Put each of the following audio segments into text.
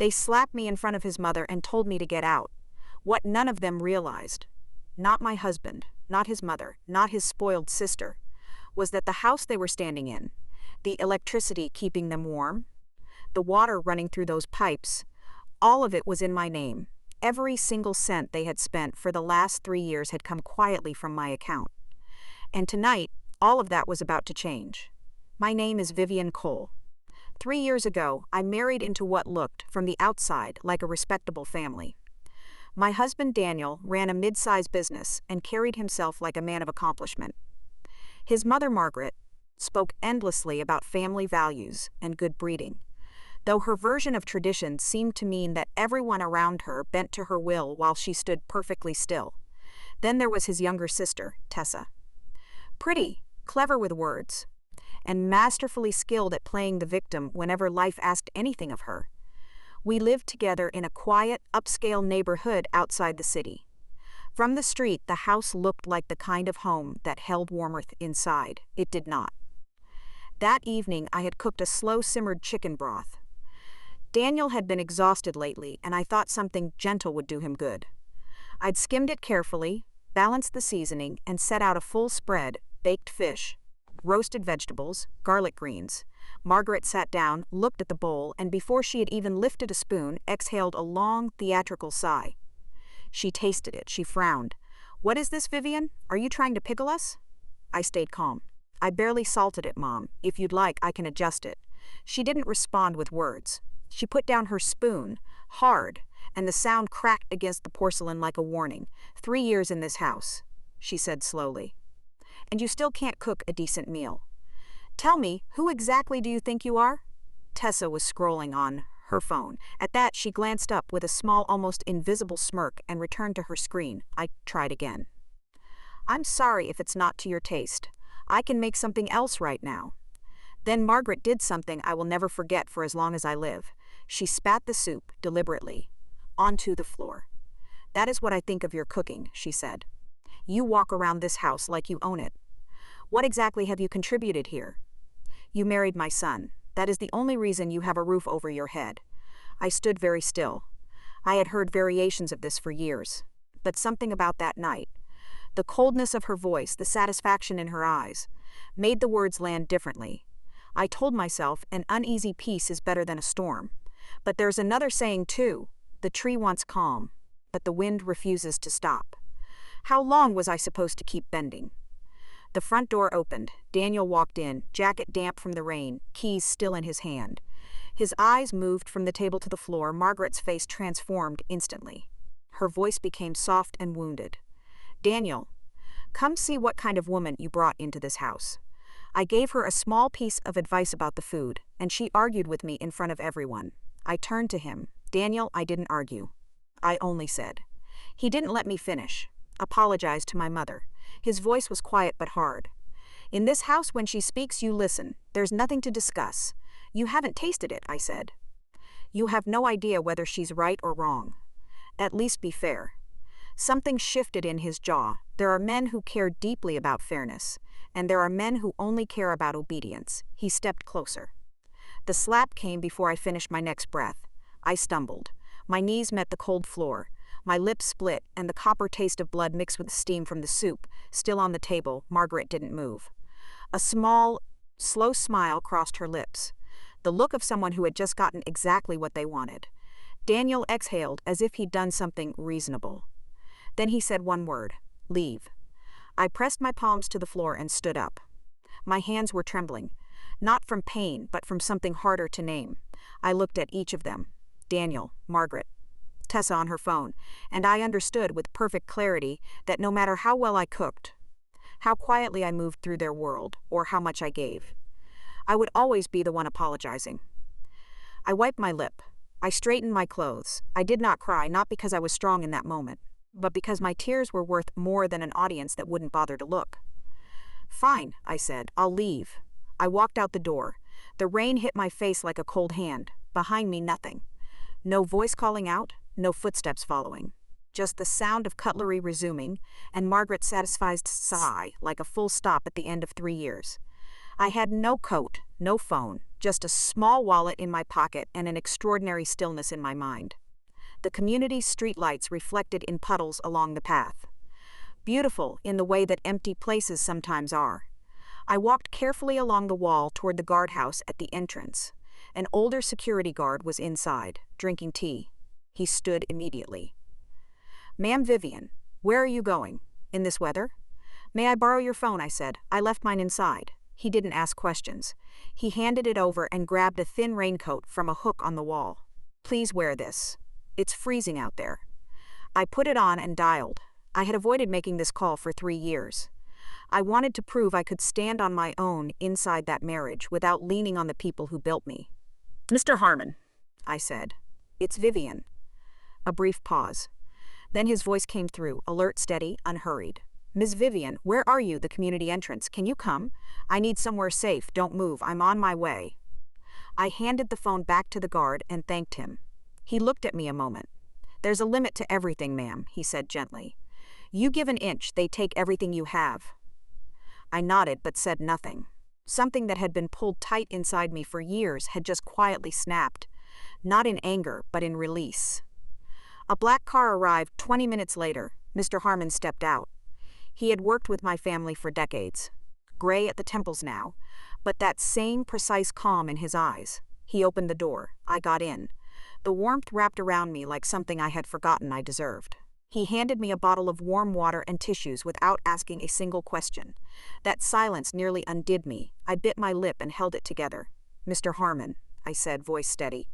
They slapped me in front of his mother and told me to get out. What none of them realized, not my husband, not his mother, not his spoiled sister, was that the house they were standing in, the electricity keeping them warm, the water running through those pipes, all of it was in my name. Every single cent they had spent for the last 3 years had come quietly from my account. And tonight, all of that was about to change. My name is Vivian Cole. 3 years ago, I married into what looked, from the outside, like a respectable family. My husband Daniel ran a mid-sized business and carried himself like a man of accomplishment. His mother Margaret spoke endlessly about family values and good breeding, though her version of tradition seemed to mean that everyone around her bent to her will while she stood perfectly still. Then there was his younger sister, Tessa. Pretty, clever with words, and masterfully skilled at playing the victim whenever life asked anything of her. We lived together in a quiet, upscale neighborhood outside the city. From the street, the house looked like the kind of home that held warmth inside. It did not. That evening, I had cooked a slow-simmered chicken broth. Daniel had been exhausted lately, and I thought something gentle would do him good. I'd skimmed it carefully, balanced the seasoning, and set out a full spread: baked fish, roasted vegetables, garlic greens. Margaret sat down, looked at the bowl, and before she had even lifted a spoon, exhaled a long, theatrical sigh. She tasted it. She frowned. "What is this, Vivian? Are you trying to pickle us?" I stayed calm. "I barely salted it, Mom. If you'd like, I can adjust it." She didn't respond with words. She put down her spoon, hard, and the sound cracked against the porcelain like a warning. 3 years in this house," she said slowly. "And you still can't cook a decent meal. Tell me, who exactly do you think you are?" Tessa was scrolling on her phone. At that, she glanced up with a small, almost invisible smirk and returned to her screen. I tried again. "I'm sorry if it's not to your taste. I can make something else right now." Then Margaret did something I will never forget for as long as I live. She spat the soup, deliberately, onto the floor. "That is what I think of your cooking," she said. "You walk around this house like you own it. What exactly have you contributed here? You married my son. That is the only reason you have a roof over your head." I stood very still. I had heard variations of this for years. But something about that night, the coldness of her voice, the satisfaction in her eyes, made the words land differently. I told myself an uneasy peace is better than a storm. But there's another saying too: the tree wants calm, but the wind refuses to stop. How long was I supposed to keep bending? The front door opened. Daniel walked in, jacket damp from the rain, keys still in his hand. His eyes moved from the table to the floor. Margaret's face transformed instantly. Her voice became soft and wounded. "Daniel, come see what kind of woman you brought into this house." I gave her a small piece of advice about the food, and she argued with me in front of everyone. I turned to him. "Daniel, I didn't argue. I only said." He didn't let me finish. "Apologized to my mother." His voice was quiet but hard. "In this house, when she speaks, you listen. There's nothing to discuss." "You haven't tasted it," I said. "You have no idea whether she's right or wrong. At least be fair." Something shifted in his jaw. There are men who care deeply about fairness, and there are men who only care about obedience. He stepped closer. The slap came before I finished my next breath. I stumbled. My knees met the cold floor. My lips split, and the copper taste of blood mixed with the steam from the soup, still on the table. Margaret didn't move. A small, slow smile crossed her lips, the look of someone who had just gotten exactly what they wanted. Daniel exhaled as if he'd done something reasonable. Then he said one word: "Leave." I pressed my palms to the floor and stood up. My hands were trembling, not from pain, but from something harder to name. I looked at each of them: Daniel, Margaret, Tessa on her phone, and I understood with perfect clarity that no matter how well I cooked, how quietly I moved through their world, or how much I gave, I would always be the one apologizing. I wiped my lip. I straightened my clothes. I did not cry, not because I was strong in that moment, but because my tears were worth more than an audience that wouldn't bother to look. "Fine," I said. "I'll leave." I walked out the door. The rain hit my face like a cold hand. Behind me, nothing. No voice calling out, no footsteps following. Just the sound of cutlery resuming, and Margaret's satisfied sigh like a full stop at the end of 3 years. I had no coat, no phone, just a small wallet in my pocket and an extraordinary stillness in my mind. The community streetlights reflected in puddles along the path. Beautiful in the way that empty places sometimes are. I walked carefully along the wall toward the guardhouse at the entrance. An older security guard was inside, drinking tea. He stood immediately. "Ma'am Vivian, where are you going? In this weather?" "May I borrow your phone?" I said. "I left mine inside." He didn't ask questions. He handed it over and grabbed a thin raincoat from a hook on the wall. "Please wear this. It's freezing out there." I put it on and dialed. I had avoided making this call for 3 years. I wanted to prove I could stand on my own inside that marriage without leaning on the people who built me. "Mr. Harmon," I said. "It's Vivian." A brief pause. Then his voice came through, alert, steady, unhurried. "Ms. Vivian, where are you? The community entrance. Can you come? I need somewhere safe. Don't move. I'm on my way." I handed the phone back to the guard and thanked him. He looked at me a moment. "There's a limit to everything, ma'am," he said gently. "You give an inch, they take everything you have." I nodded but said nothing. Something that had been pulled tight inside me for years had just quietly snapped, not in anger but in release. A black car arrived 20 minutes later. Mr. Harmon stepped out. He had worked with my family for decades. Gray at the temples now, but that same precise calm in his eyes. He opened the door. I got in. The warmth wrapped around me like something I had forgotten I deserved. He handed me a bottle of warm water and tissues without asking a single question. That silence nearly undid me. I bit my lip and held it together. "Mr. Harmon," I said, voice steady.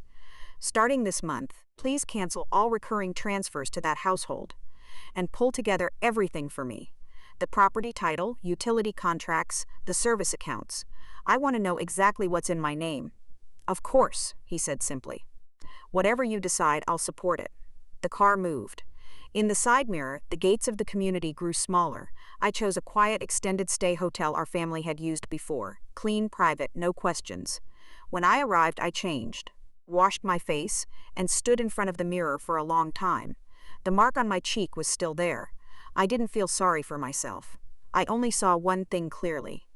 "Starting this month, please cancel all recurring transfers to that household and pull together everything for me. The property title, utility contracts, the service accounts. I want to know exactly what's in my name." "Of course," he said simply. "Whatever you decide, I'll support it." The car moved. In the side mirror, the gates of the community grew smaller. I chose a quiet extended stay hotel our family had used before. Clean, private, no questions. When I arrived, I changed, washed my face, and stood in front of the mirror for a long time. The mark on my cheek was still there. I didn't feel sorry for myself. I only saw one thing clearly.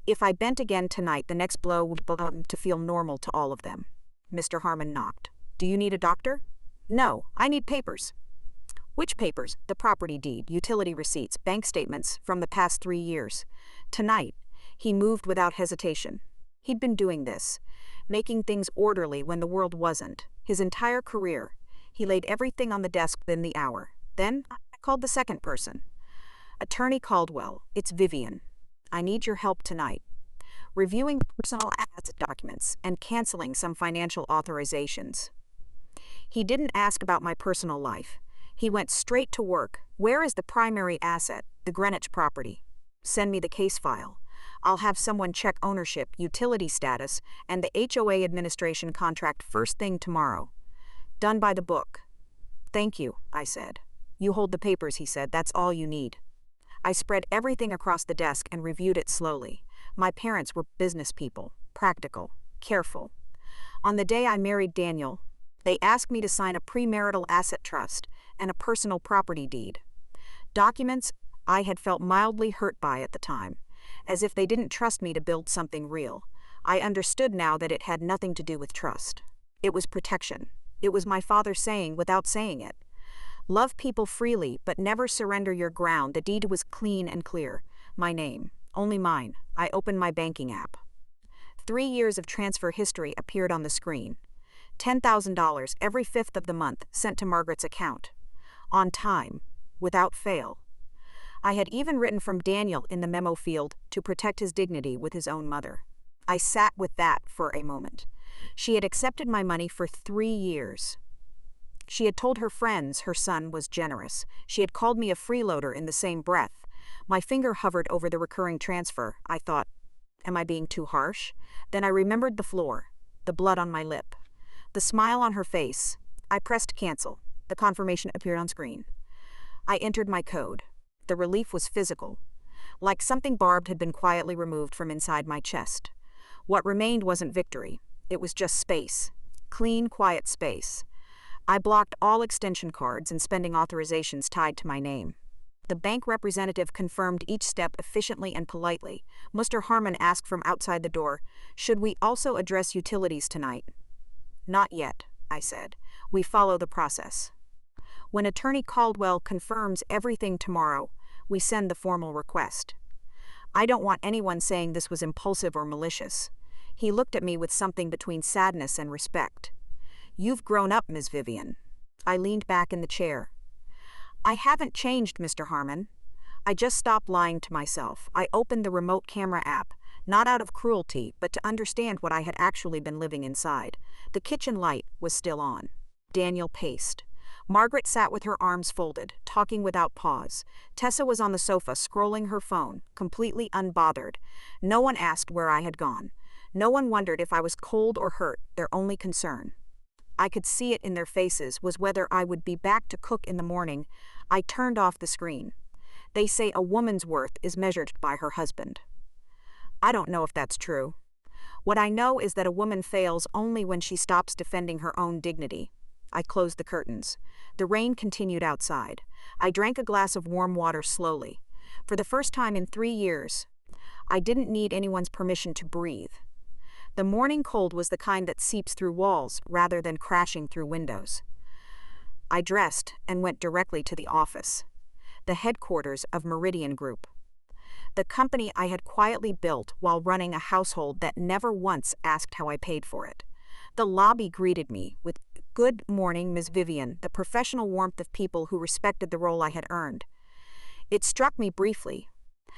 If I bent again tonight, the next blow would be to feel normal to all of them. Mr. Harmon knocked. "Do you need a doctor?" "No, I need papers." "Which papers?" "The property deed, utility receipts, bank statements from the past 3 years. Tonight." He moved without hesitation. He'd been doing this, making things orderly when the world wasn't, his entire career. He laid everything on the desk within the hour. Then I called the second person. "Attorney Caldwell, it's Vivian. I need your help tonight. Reviewing personal asset documents and canceling some financial authorizations." He didn't ask about my personal life. He went straight to work. "Where is the primary asset?" "The Greenwich property." "Send me the case file. I'll have someone check ownership, utility status, and the HOA administration contract first thing tomorrow." "Done by the book." "Thank you," I said. "You hold the papers," he said. "That's all you need." I spread everything across the desk and reviewed it slowly. My parents were business people, practical, careful. On the day I married Daniel, they asked me to sign a premarital asset trust and a personal property deed. Documents I had felt mildly hurt by at the time, as if they didn't trust me to build something real. I understood now that it had nothing to do with trust. It was protection. It was my father saying without saying it, "Love people freely, but never surrender your ground." The deed was clean and clear. My name, only mine. I opened my banking app. 3 years of transfer history appeared on the screen. $10,000 every 5th of the month sent to Margaret's account. On time, without fail. I had even written from Daniel in the memo field to protect his dignity with his own mother. I sat with that for a moment. She had accepted my money for 3 years. She had told her friends her son was generous. She had called me a freeloader in the same breath. My finger hovered over the recurring transfer. I thought, am I being too harsh? Then I remembered the floor, the blood on my lip, the smile on her face. I pressed cancel. The confirmation appeared on screen. I entered my code. The relief was physical, like something barbed had been quietly removed from inside my chest. What remained wasn't victory. It was just space. Clean, quiet space. I blocked all extension cards and spending authorizations tied to my name. The bank representative confirmed each step efficiently and politely. Mr. Harmon asked from outside the door, "Should we also address utilities tonight?" "Not yet," I said. "We follow the process. When Attorney Caldwell confirms everything tomorrow, we send the formal request. I don't want anyone saying this was impulsive or malicious." He looked at me with something between sadness and respect. "You've grown up, Ms. Vivian." I leaned back in the chair. "I haven't changed, Mr. Harmon. I just stopped lying to myself. I opened the remote camera app, not out of cruelty, but to understand what I had actually been living inside." The kitchen light was still on. Daniel paced. Margaret sat with her arms folded, talking without pause. Tessa was on the sofa, scrolling her phone, completely unbothered. No one asked where I had gone. No one wondered if I was cold or hurt. Their only concern, I could see it in their faces, was whether I would be back to cook in the morning. I turned off the screen. They say a woman's worth is measured by her husband. I don't know if that's true. What I know is that a woman fails only when she stops defending her own dignity. I closed the curtains. The rain continued outside. I drank a glass of warm water slowly. For the first time in 3 years, I didn't need anyone's permission to breathe. The morning cold was the kind that seeps through walls rather than crashing through windows. I dressed and went directly to the office, the headquarters of Meridian Group, the company I had quietly built while running a household that never once asked how I paid for it. The lobby greeted me with, "Good morning, Ms. Vivian," the professional warmth of people who respected the role I had earned. It struck me briefly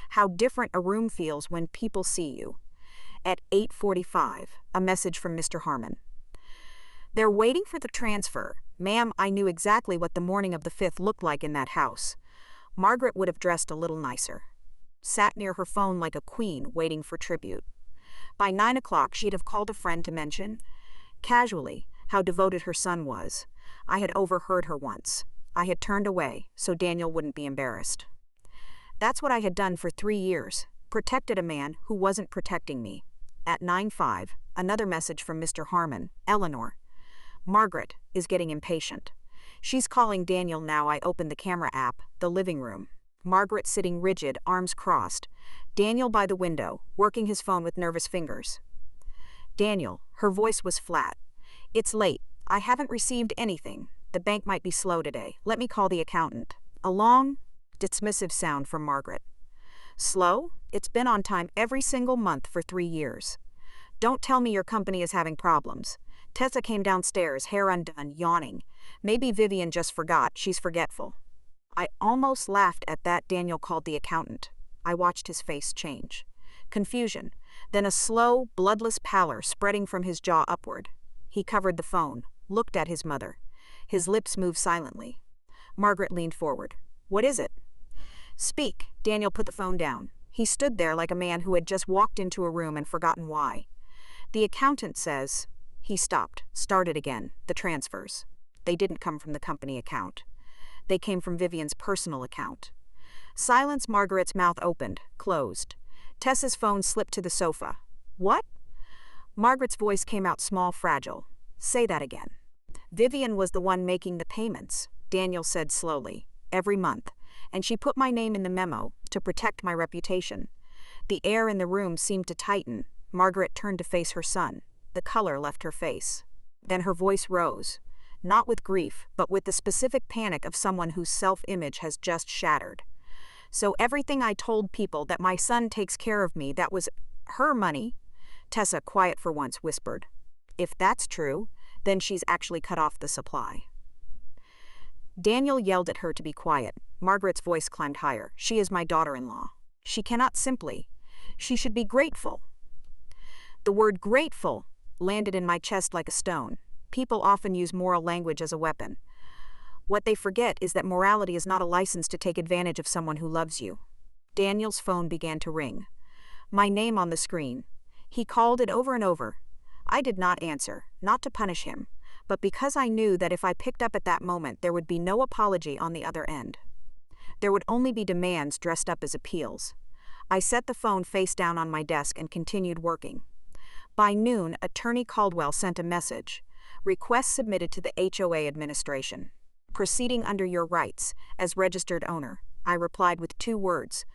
how different a room feels when people see you. At 8:45, a message from Mr. Harmon. "They're waiting for the transfer. Ma'am, I knew exactly what the morning of the 5th looked like in that house. Margaret would have dressed a little nicer. Sat near her phone like a queen, waiting for tribute. By 9 o'clock, she'd have called a friend to mention, casually, how devoted her son was. I had overheard her once. I had turned away, so Daniel wouldn't be embarrassed. That's what I had done for 3 years, protected a man who wasn't protecting me. At 9:05, another message from Mr. Harmon, "Eleanor. Margaret is getting impatient. She's calling Daniel now." I opened the camera app, the living room. Margaret sitting rigid, arms crossed. Daniel by the window, working his phone with nervous fingers. "Daniel," her voice was flat. "It's late. I haven't received anything. The bank might be slow today. Let me call the accountant." A long, dismissive sound from Margaret. "Slow? It's been on time every single month for 3 years. Don't tell me your company is having problems." Tessa came downstairs, hair undone, yawning. "Maybe Vivian just forgot. She's forgetful." I almost laughed at that. Daniel called the accountant. I watched his face change. Confusion, then a slow, bloodless pallor spreading from his jaw upward. He covered the phone, looked at his mother. His lips moved silently. Margaret leaned forward. "What is it?" "Speak." Daniel put the phone down. He stood there like a man who had just walked into a room and forgotten why. "The accountant says..." He stopped, started again. "The transfers. They didn't come from the company account. They came from Vivian's personal account." Silence. Margaret's mouth opened, closed. Tessa's phone slipped to the sofa. "What?" Margaret's voice came out small, fragile. "Say that again." "Vivian was the one making the payments," Daniel said slowly, "every month. And she put my name in the memo to protect my reputation." The air in the room seemed to tighten. Margaret turned to face her son. The color left her face. Then her voice rose, not with grief, but with the specific panic of someone whose self-image has just shattered. "So everything I told people, that my son takes care of me, that was her money?" Tessa, quiet for once, whispered. "If that's true, then she's actually cut off the supply." Daniel yelled at her to be quiet. Margaret's voice climbed higher. "She is my daughter-in-law. She cannot simply. She should be grateful." The word grateful landed in my chest like a stone. People often use moral language as a weapon. What they forget is that morality is not a license to take advantage of someone who loves you. Daniel's phone began to ring. My name on the screen. He called it over and over. I did not answer, not to punish him, but because I knew that if I picked up at that moment, there would be no apology on the other end. There would only be demands dressed up as appeals. I set the phone face down on my desk and continued working. By noon, Attorney Caldwell sent a message. "Request submitted to the HOA administration. Proceeding under your rights as registered owner." I replied with 2 words.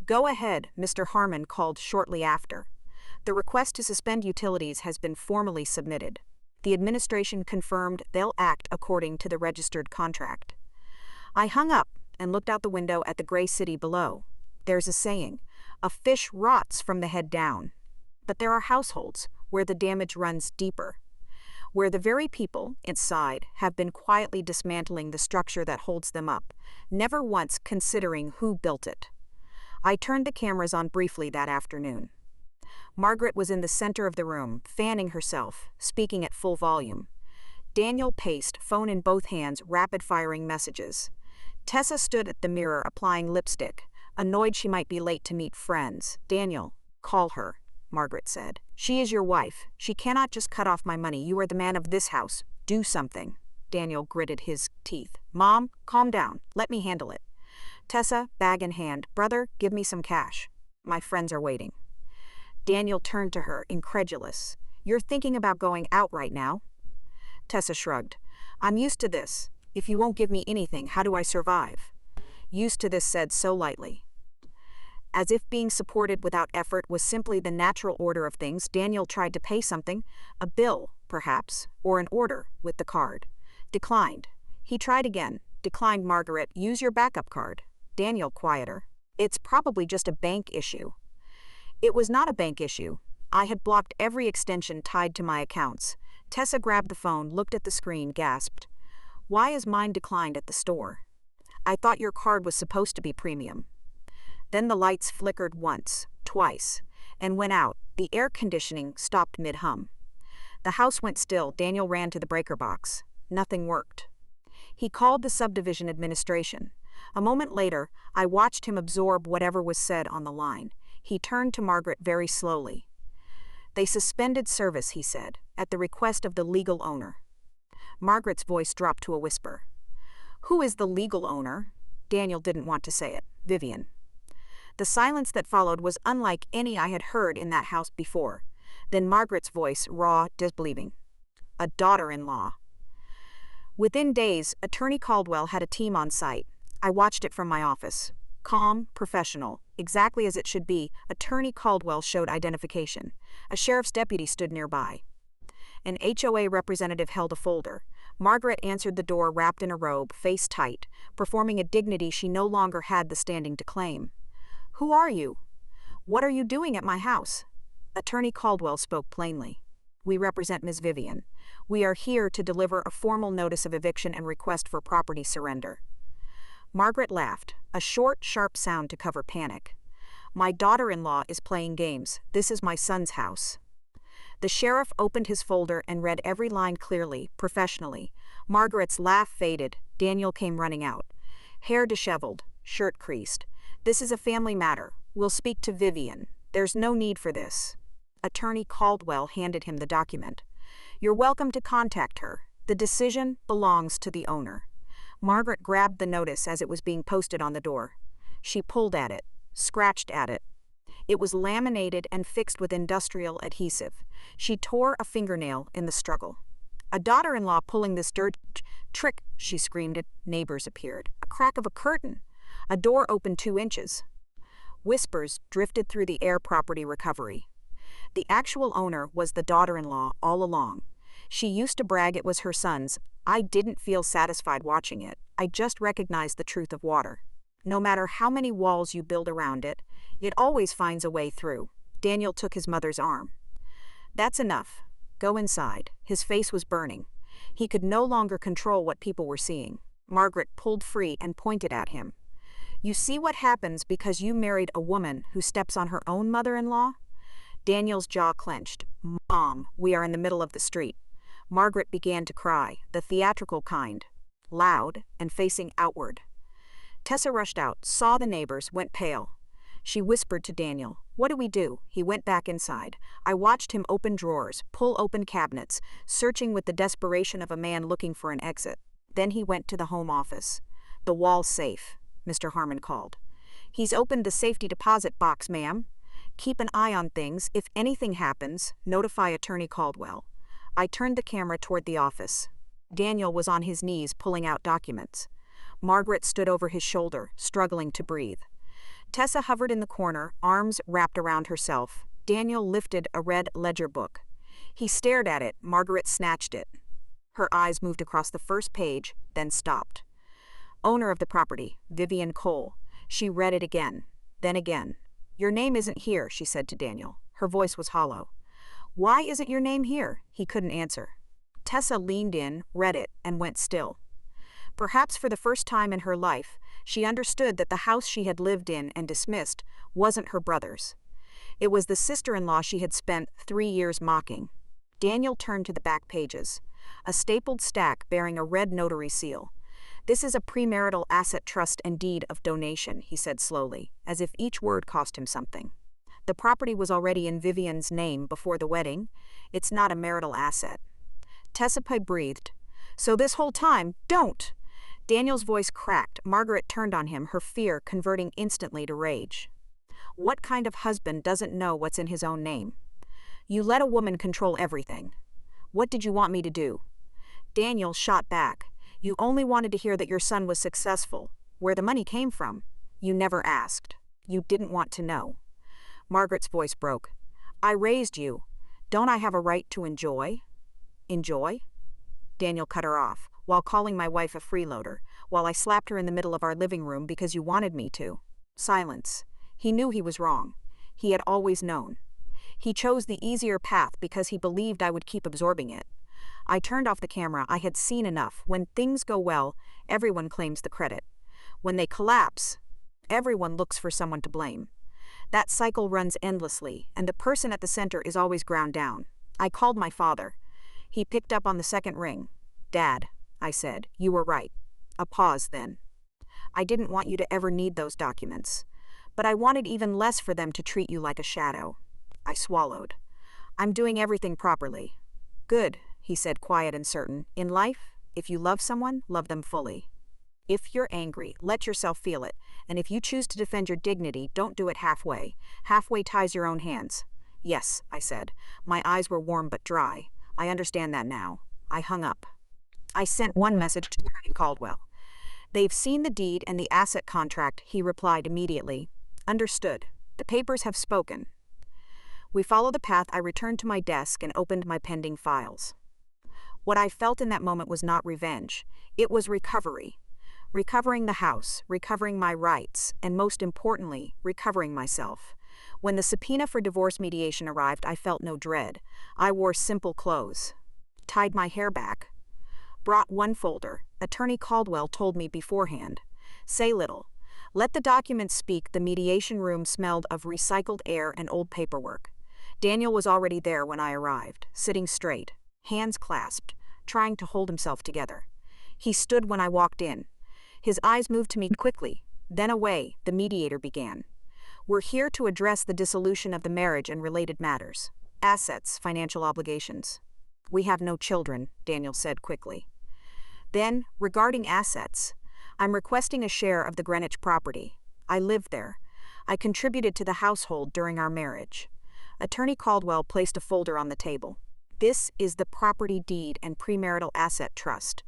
Go ahead, Mr. Harmon called shortly after. The request to suspend utilities has been formally submitted. The administration confirmed they'll act according to the registered contract. I hung up and looked out the window at the gray city below. There's a saying, a fish rots from the head down. But there are households where the damage runs deeper, where the very people inside have been quietly dismantling the structure that holds them up, never once considering who built it. I turned the cameras on briefly that afternoon. Margaret was in the center of the room, fanning herself, speaking at full volume. Daniel paced, phone in both hands, rapid-firing messages. Tessa stood at the mirror applying lipstick, annoyed she might be late to meet friends. Daniel, call her, Margaret said. She is your wife. She cannot just cut off my money. You are the man of this house. Do something. Daniel gritted his teeth. Mom, calm down. Let me handle it. Tessa, bag in hand. Brother, give me some cash. My friends are waiting. Daniel turned to her, incredulous. You're thinking about going out right now? Tessa shrugged. I'm used to this. If you won't give me anything, how do I survive? Used to this said so lightly. As if being supported without effort was simply the natural order of things, Daniel tried to pay something, a bill, perhaps, or an order, with the card. Declined. He tried again. Declined. Margaret, use your backup card. Daniel, quieter. It's probably just a bank issue. It was not a bank issue. I had blocked every extension tied to my accounts. Tessa grabbed the phone, looked at the screen, gasped. Why is mine declined at the store? I thought your card was supposed to be premium. Then the lights flickered once, twice, and went out. The air conditioning stopped mid-hum. The house went still. Daniel ran to the breaker box. Nothing worked. He called the subdivision administration. A moment later, I watched him absorb whatever was said on the line. He turned to Margaret very slowly. They suspended service, he said, at the request of the legal owner. Margaret's voice dropped to a whisper. Who is the legal owner? Daniel didn't want to say it. Vivian. The silence that followed was unlike any I had heard in that house before. Then Margaret's voice, raw, disbelieving. A daughter-in-law. Within days, Attorney Caldwell had a team on site. I watched it from my office. Calm, professional, exactly as it should be, Attorney Caldwell showed identification. A sheriff's deputy stood nearby. An HOA representative held a folder. Margaret answered the door wrapped in a robe, face tight, performing a dignity she no longer had the standing to claim. Who are you? What are you doing at my house? Attorney Caldwell spoke plainly. We represent Ms. Vivian. We are here to deliver a formal notice of eviction and request for property surrender. Margaret laughed, a short, sharp sound to cover panic. My daughter-in-law is playing games. This is my son's house. The sheriff opened his folder and read every line clearly, professionally. Margaret's laugh faded. Daniel came running out. Hair disheveled, shirt creased. This is a family matter. We'll speak to Vivian. There's no need for this. Attorney Caldwell handed him the document. You're welcome to contact her. The decision belongs to the owner. Margaret grabbed the notice as it was being posted on the door. She pulled at it, scratched at it. It was laminated and fixed with industrial adhesive. She tore a fingernail in the struggle. A daughter-in-law pulling this dirt trick, she screamed at. Neighbors appeared. A crack of a curtain. A door opened 2 inches. Whispers drifted through the air. Property recovery. The actual owner was the daughter-in-law all along. She used to brag it was her son's. I didn't feel satisfied watching it. I just recognized the truth of water. No matter how many walls you build around it, it always finds a way through. Daniel took his mother's arm. That's enough. Go inside. His face was burning. He could no longer control what people were seeing. Margaret pulled free and pointed at him. You see what happens because you married a woman who steps on her own mother-in-law? Daniel's jaw clenched. Mom, we are in the middle of the street. Margaret began to cry, the theatrical kind, loud and facing outward. Tessa rushed out, saw the neighbors, went pale. She whispered to Daniel, what do we do? He went back inside. I watched him open drawers, pull open cabinets, searching with the desperation of a man looking for an exit. Then he went to the home office. The wall's safe, Mr. Harmon called. He's opened the safety deposit box, ma'am. Keep an eye on things. If anything happens, notify Attorney Caldwell. I turned the camera toward the office. Daniel was on his knees pulling out documents. Margaret stood over his shoulder, struggling to breathe. Tessa hovered in the corner, arms wrapped around herself. Daniel lifted a red ledger book. He stared at it. Margaret snatched it. Her eyes moved across the first page, then stopped. Owner of the property, Vivian Cole. She read it again, then again. Your name isn't here, she said to Daniel. Her voice was hollow. Why isn't your name here? He couldn't answer. Tessa leaned in, read it, and went still. Perhaps for the first time in her life, she understood that the house she had lived in and dismissed wasn't her brother's. It was the sister-in-law she had spent 3 years mocking. Daniel turned to the back pages. A stapled stack bearing a red notary seal. This is a premarital asset trust and deed of donation, he said slowly, as if each word cost him something. The property was already in Vivian's name before the wedding. It's not a marital asset. Tessa breathed. So this whole time, don't! Daniel's voice cracked. Margaret turned on him, her fear converting instantly to rage. What kind of husband doesn't know what's in his own name? You let a woman control everything. What did you want me to do? Daniel shot back. You only wanted to hear that your son was successful. Where the money came from. You never asked. You didn't want to know. Margaret's voice broke. I raised you. Don't I have a right to enjoy? Enjoy? Daniel cut her off, while calling my wife a freeloader, while I slapped her in the middle of our living room because you wanted me to. Silence. He knew he was wrong. He had always known. He chose the easier path because he believed I would keep absorbing it. I turned off the camera. I had seen enough. When things go well, everyone claims the credit. When they collapse, everyone looks for someone to blame. That cycle runs endlessly, and the person at the center is always ground down. I called my father. He picked up on the second ring. Dad, I said, you were right. A pause then. I didn't want you to ever need those documents, but I wanted even less for them to treat you like a shadow. I swallowed. I'm doing everything properly. Good, he said, quiet and certain. In life, if you love someone, love them fully. If you're angry, let yourself feel it, and if you choose to defend your dignity, don't do it halfway. Halfway ties your own hands. Yes, I said. My eyes were warm but dry. I understand that now. I hung up. I sent one message to Attorney Caldwell. They've seen the deed and the asset contract, he replied immediately. Understood. The papers have spoken. We followed the path. I returned to my desk and opened my pending files. What I felt in that moment was not revenge. It was recovery. Recovering the house, recovering my rights, and most importantly, recovering myself. When the subpoena for divorce mediation arrived, I felt no dread. I wore simple clothes. Tied my hair back. Brought one folder. Attorney Caldwell told me beforehand. Say little. Let the documents speak. The mediation room smelled of recycled air and old paperwork. Daniel was already there when I arrived, sitting straight, hands clasped, trying to hold himself together. He stood when I walked in. His eyes moved to me quickly, then away. The mediator began. We're here to address the dissolution of the marriage and related matters. Assets, financial obligations. We have no children, Daniel said quickly. Then, regarding assets, I'm requesting a share of the Greenwich property. I lived there. I contributed to the household during our marriage. Attorney Caldwell placed a folder on the table. This is the property deed and premarital asset trust.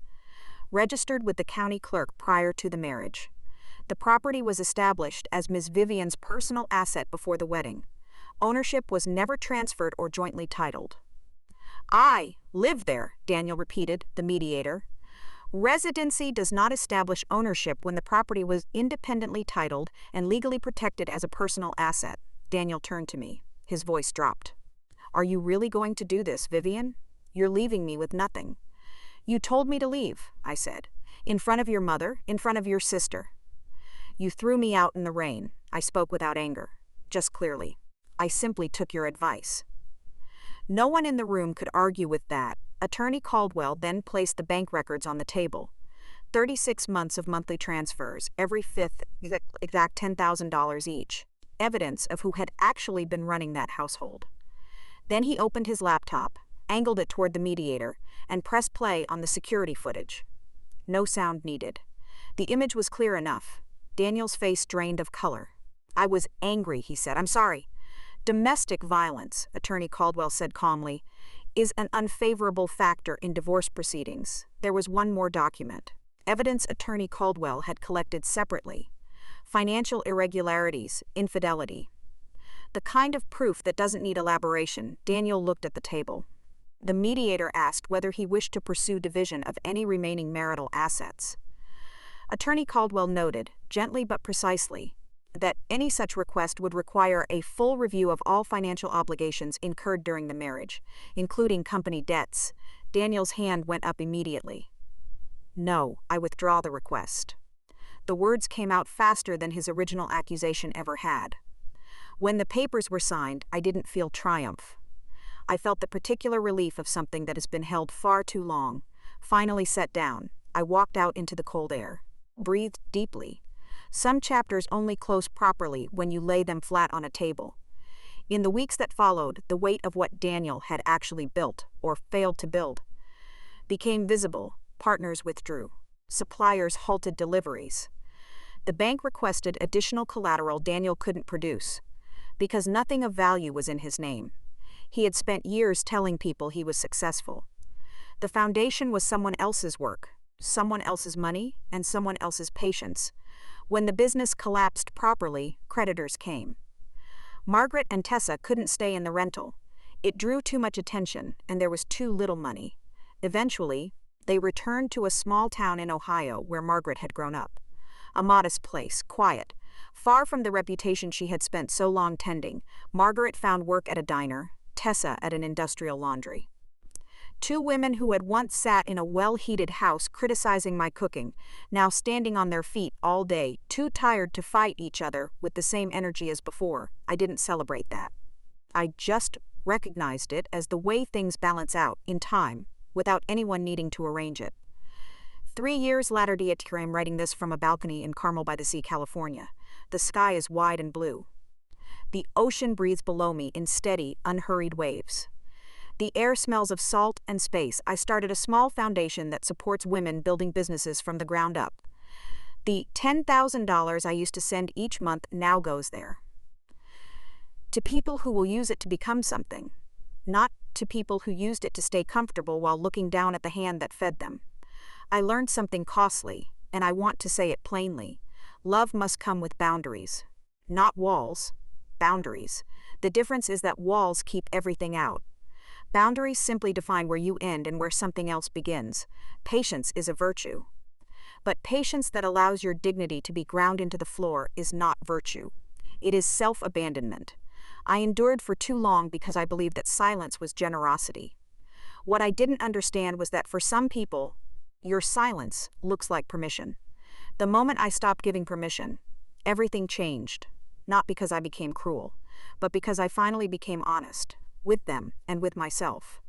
Registered with the county clerk prior to the marriage. The property was established as Ms. Vivian's personal asset before the wedding. Ownership was never transferred or jointly titled. I live there, Daniel repeated, the mediator. Residency does not establish ownership when the property was independently titled and legally protected as a personal asset. Daniel turned to me. His voice dropped. Are you really going to do this, Vivian? You're leaving me with nothing. You told me to leave, I said. In front of your mother, in front of your sister. You threw me out in the rain. I spoke without anger, just clearly. I simply took your advice. No one in the room could argue with that. Attorney Caldwell then placed the bank records on the table. 36 months of monthly transfers, every fifth exact $10,000 each. Evidence of who had actually been running that household. Then he opened his laptop, angled it toward the mediator, and pressed play on the security footage. No sound needed. The image was clear enough. Daniel's face drained of color. I was angry, he said. I'm sorry. Domestic violence, Attorney Caldwell said calmly, is an unfavorable factor in divorce proceedings. There was one more document. evidence attorney Caldwell had collected separately, financial irregularities, infidelity. The kind of proof that doesn't need elaboration. Daniel looked at the table. The mediator asked whether he wished to pursue division of any remaining marital assets. Attorney Caldwell noted, gently but precisely, that any such request would require a full review of all financial obligations incurred during the marriage, including company debts. Daniel's hand went up immediately. "No, I withdraw the request." The words came out faster than his original accusation ever had. When the papers were signed, I didn't feel triumph. I felt the particular relief of something that has been held far too long. Finally set down, I walked out into the cold air, breathed deeply. Some chapters only close properly when you lay them flat on a table. In the weeks that followed, the weight of what Daniel had actually built, or failed to build, became visible. Partners withdrew. Suppliers halted deliveries. The bank requested additional collateral Daniel couldn't produce, because nothing of value was in his name. He had spent years telling people he was successful. The foundation was someone else's work, someone else's money, and someone else's patience. When the business collapsed properly, creditors came. Margaret and Tessa couldn't stay in the rental. It drew too much attention, and there was too little money. Eventually, they returned to a small town in Ohio where Margaret had grown up. A modest place, quiet, far from the reputation she had spent so long tending. Margaret found work at a diner, Tessa at an industrial laundry. Two women who had once sat in a well-heated house criticizing my cooking, now standing on their feet all day, too tired to fight each other with the same energy as before. I didn't celebrate that. I just recognized it as the way things balance out, in time, without anyone needing to arrange it. 3 years later, I'm writing this from a balcony in Carmel-by-the-Sea, California. The sky is wide and blue. The ocean breathes below me in steady, unhurried waves. The air smells of salt and space. I started a small foundation that supports women building businesses from the ground up. The $10,000 I used to send each month now goes there. To people who will use it to become something, not to people who used it to stay comfortable while looking down at the hand that fed them. I learned something costly, and I want to say it plainly. Love must come with boundaries. Not walls, boundaries. The difference is that walls keep everything out. Boundaries simply define where you end and where something else begins. Patience is a virtue. But patience that allows your dignity to be ground into the floor is not virtue. It is self-abandonment. I endured for too long because I believed that silence was generosity. What I didn't understand was that for some people, your silence looks like permission. The moment I stopped giving permission, everything changed. Not because I became cruel, but because I finally became honest, with them and with myself.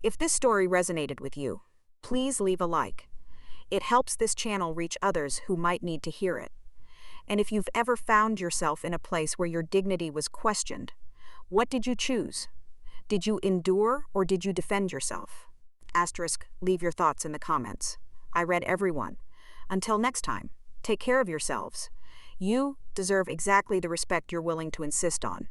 If this story resonated with you, please leave a like. It helps this channel reach others who might need to hear it. And if you've ever found yourself in a place where your dignity was questioned, what did you choose? Did you endure or did you defend yourself? Leave your thoughts in the comments. I read everyone. Until next time, take care of yourselves. You deserve exactly the respect you're willing to insist on.